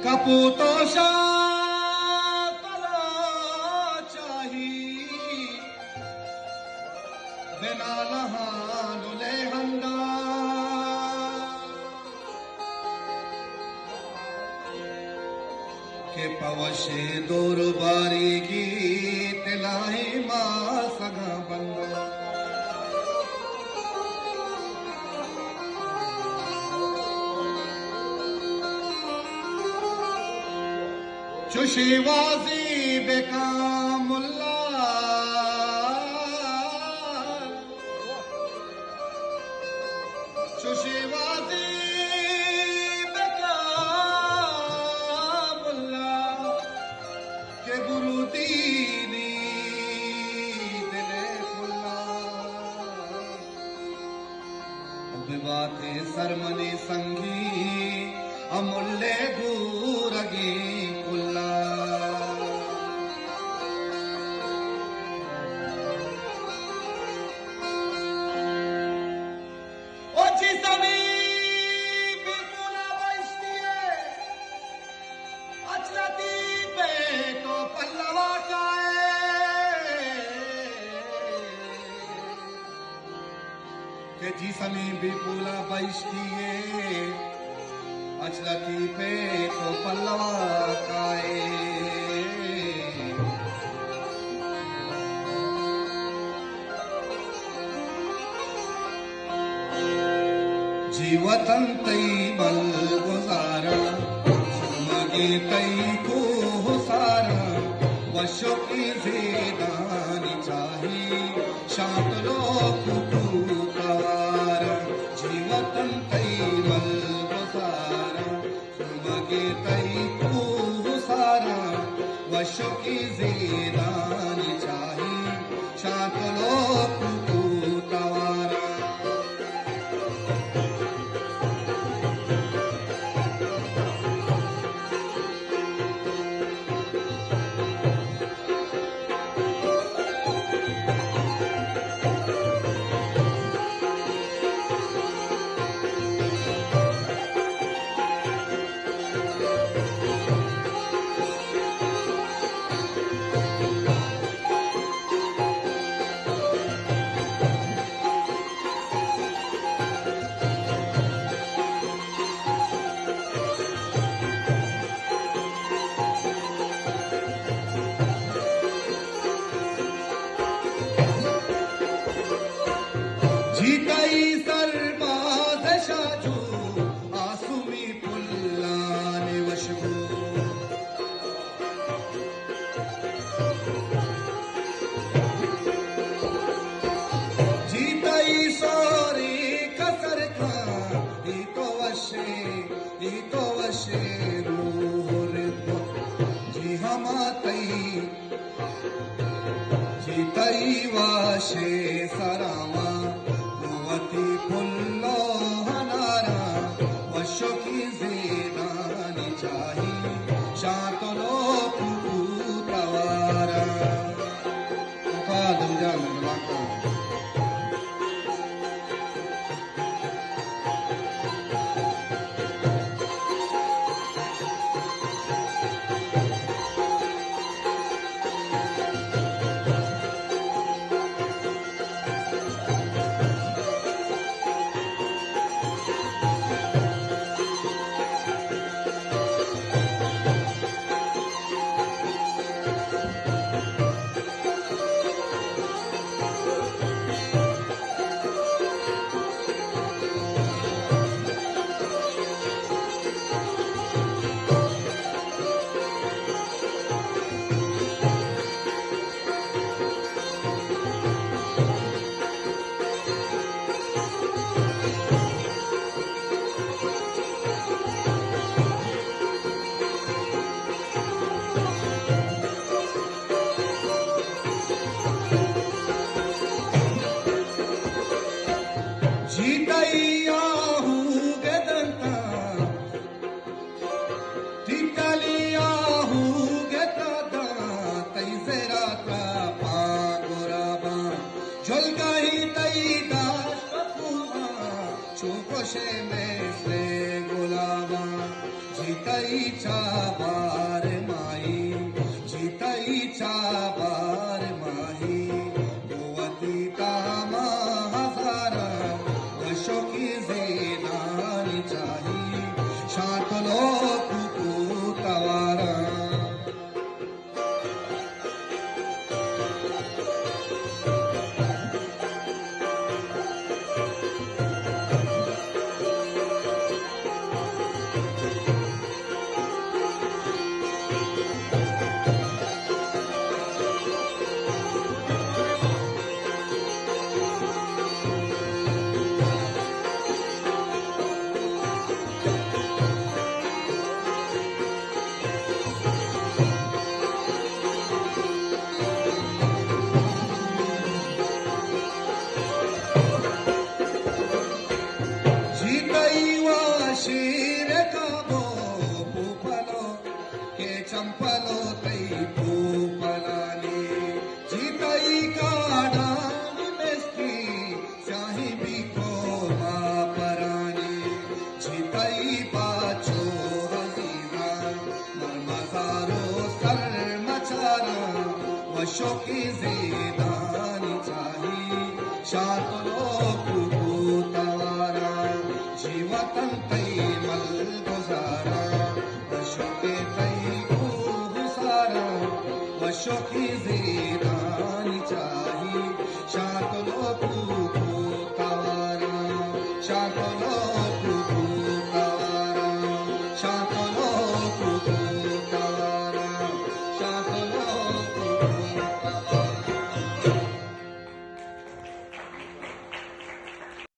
कपूतोषा तला चाही बिना लहानुले हंदा के पवशे दूर बारीगी तिलाही मां सगा बंदा चुशीवाजी बेकामुल्ला चुशीवाजी बेकामुल्ला के गुरु दीनी दिले खुल्ला विवाते सरमनी संगी अमुल्ले दूरगी कुल्ला ओची समी बिल्कुल अवश्य अचलती पे तो पल्लवा काए के जी समी बिल्कुल अवश्य अचलती पे तो पल्लवा काए जीवतन तई बल गुजारा मगे तई को सारा वशो की ज़ेदानी चाही शांत लोक पुकार जीवतन तई बल तई को सारा वशो की ज़ेदानी चाही शांत लोक तवारा जीताई सरबाज शाजू आसुमी पुल्लाने वशगू जीताई सोरी कसर खा ही तो वशे रूह रिद्वा जी हमातई जीताई वाशे सरामा फुल्लो हनारा वशो की ज़ेदानी चाही शांत लोक तवारा जितईचा बार माई जितईचा बार माई कुवती तामा हजारा अशोकी जेनानी चाही शातलो कुकू तवारा शीर काबो पूपलो के चंपलो तई पूपलानी जीतई काडान मेस्की चाही बिको मापरानी जीतई बाचो हसीना मरमजारो सर मचारा वशो की जेदानी चाही शातलो कुकू तवारा जीवतन तई मल गुजारा वशो के तई खूब सारा वशो की जेदानी चाही शातलो कुकू तवारा शातलो